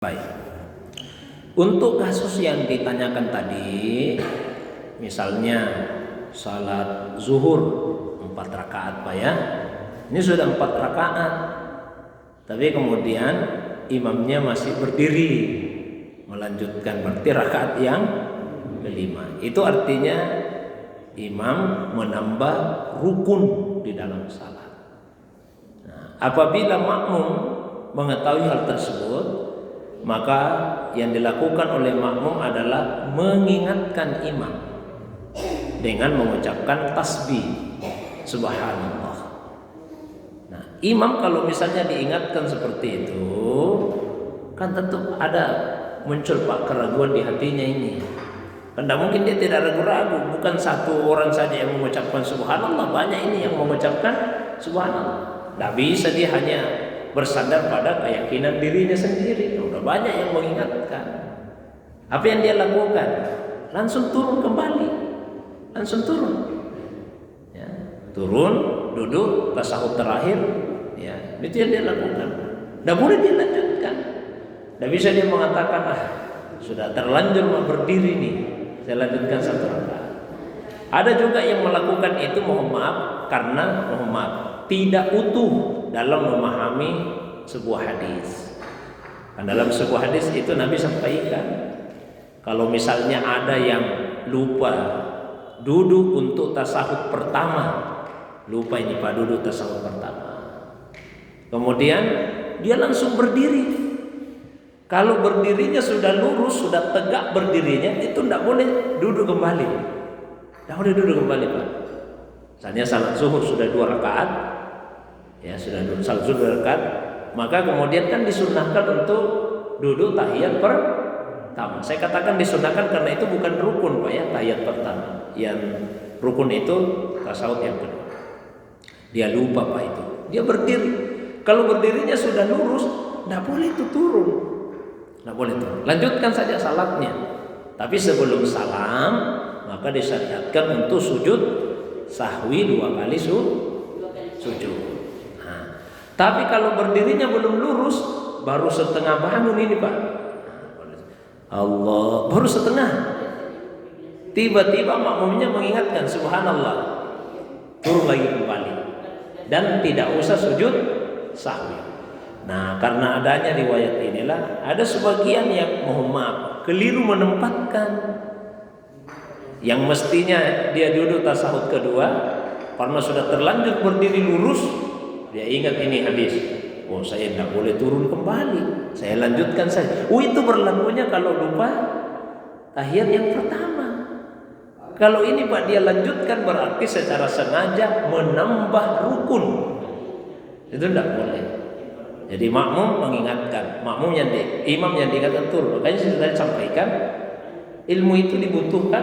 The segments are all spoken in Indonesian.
Baik. Untuk kasus yang ditanyakan tadi, misalnya salat zuhur 4 rakaat Pak ya. Ini sudah 4 rakaat. Tapi kemudian imamnya masih berdiri melanjutkan, berarti rakaat yang kelima. Itu artinya imam menambah rukun di dalam salat. Nah, apabila makmum mengetahui hal tersebut, maka yang dilakukan oleh makmum adalah mengingatkan imam dengan mengucapkan tasbih subhanallah. Nah, imam kalau misalnya diingatkan seperti itu, kan tentu ada muncul keraguan di hatinya ini. Kan tidak mungkin dia tidak ragu-ragu. Bukan satu orang saja yang mengucapkan subhanallah, banyak ini yang mengucapkan subhanallah. Tidak bisa dia hanya bersandar pada keyakinan dirinya sendiri. Sudah banyak yang mengingatkan. Apa yang dia lakukan? Langsung turun kembali. Langsung turun. Ya, turun, duduk, tasahud terakhir. Ya, itu yang dia lakukan. Tidak boleh dia lanjutkan. Tidak bisa dia mengatakan, sudah terlanjur mau berdiri nih, saya lanjutkan 1 rakaat. Ada juga yang melakukan itu, mohon maaf, karena tidak utuh dalam memahami sebuah hadis. Dan dalam sebuah hadis itu Nabi sampaikan, kalau misalnya ada yang lupa duduk untuk tasahud pertama, lupa ini Pak duduk tasahud pertama, kemudian dia langsung berdiri. Kalau berdirinya sudah lurus, sudah tegak berdirinya, itu tidak boleh duduk kembali. Tidak boleh duduk kembali Pak. Misalnya salat zuhur sudah 2 rakaat, ya sudah salat zuhur 2 rakaat, maka kemudian kan disunnahkan untuk duduk tahiyat pertama. Saya katakan disunnahkan karena itu bukan rukun Pak ya, tahiyat pertama. Yang rukun itu tasawuf yang kedua. Dia lupa Pak itu. Dia berdiri. Kalau berdirinya sudah lurus, tidak boleh itu turun. Tidak boleh turun. Lanjutkan saja salatnya. Tapi sebelum salam, maka disyariatkan untuk sujud sahwi 2 kali sujud. Nah, tapi kalau berdirinya belum lurus, baru setengah bangun ini Pak. Allah, baru setengah. Tiba-tiba makmumnya mengingatkan subhanallah, turun lagi kembali dan tidak usah sujud sahwi. Nah, karena adanya riwayat inilah ada sebagian yang mohon maaf keliru menempatkan yang mestinya dia duduk tasahud kedua, karena sudah terlanjur berdiri lurus, dia ingat ini hadis. Oh, saya tidak boleh turun kembali, saya lanjutkan saja. Oh, itu berlakunya kalau lupa tahiyat yang pertama. Kalau ini Pak dia lanjutkan berarti secara sengaja menambah rukun. Itu tidak boleh. Jadi makmum mengingatkan, imam yang diingatkan turun. Makanya saya sampaikan, ilmu itu dibutuhkan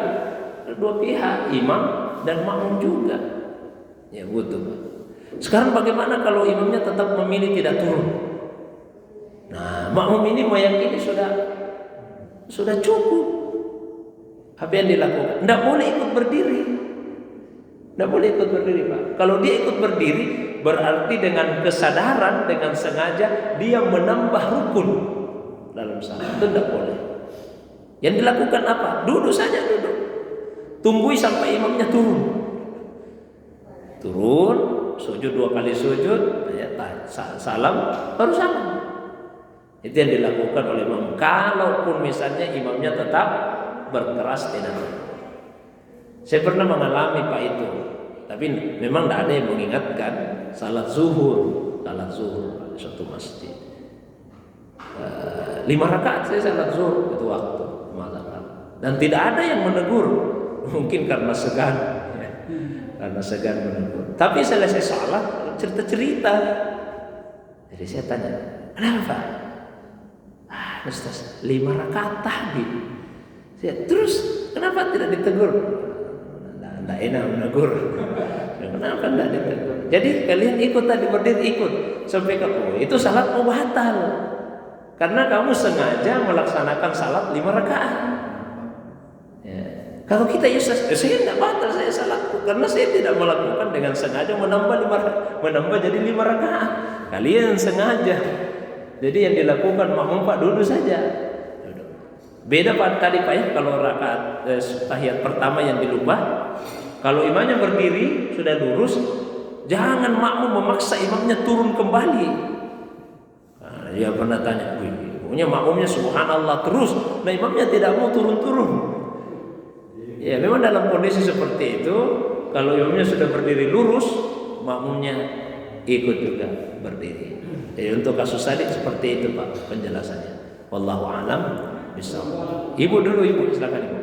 dua pihak, imam dan makmum juga. Ya butuh. Sekarang bagaimana kalau imamnya tetap memilih tidak turun? Nah, makmum ini meyakini sudah cukup. Apa yang dilakukan? Tidak boleh ikut berdiri. Tidak boleh ikut berdiri Pak. Kalau dia ikut berdiri, berarti dengan kesadaran, dengan sengaja dia menambah rukun dalam salat. Itu tidak boleh. Yang dilakukan apa? Duduk saja, duduk. Tunggui sampai imamnya turun. Turun, sujud 2 kali sujud, ya, salam, baru salam. Itu yang dilakukan oleh imam. Kalaupun misalnya imamnya tetap berkeras tidak. Saya pernah mengalami Pak itu, tapi memang tidak ada yang mengingatkan salat zuhur di suatu masjid. 5 rakaat saya salat zuhur itu waktu masalah. Dan tidak ada yang menegur, mungkin karena segan, ya. Karena segan menegur. Tapi selesai salat cerita-cerita. Jadi saya tanya, kenapa Pak? Ustaz, 5 rakaat tadi. Terus kenapa tidak ditegur? Tidak enak menegur. Kenapa tidak ditegur? Jadi kalian ikut tadi berdiri ikut sampai itu salat mau batal karena kamu sengaja melaksanakan salat 5 rakaat. Ya. Kalau kita saya tidak batal saya salatku karena saya tidak melakukan dengan sengaja menambah jadi 5 rakaat. Kalian sengaja Jadi yang dilakukan makmum Pak duduk saja. Duduk. Beda Pak tadi Pak ya, kalau rakaat tahiyat pertama yang dilubah, kalau imamnya berdiri sudah lurus, jangan makmum memaksa imamnya turun kembali. Nah, dia pernah tanya, punya makmumnya subhanallah terus, nah imamnya tidak mau turun-turun. Ya memang dalam kondisi seperti itu, kalau imamnya sudah berdiri lurus, makmumnya ikut juga berdiri. Jadi untuk kasus tadi seperti itu Pak penjelasannya. Wallahu a'lam bishawab. Ibu dulu, Ibu silakan Ibu.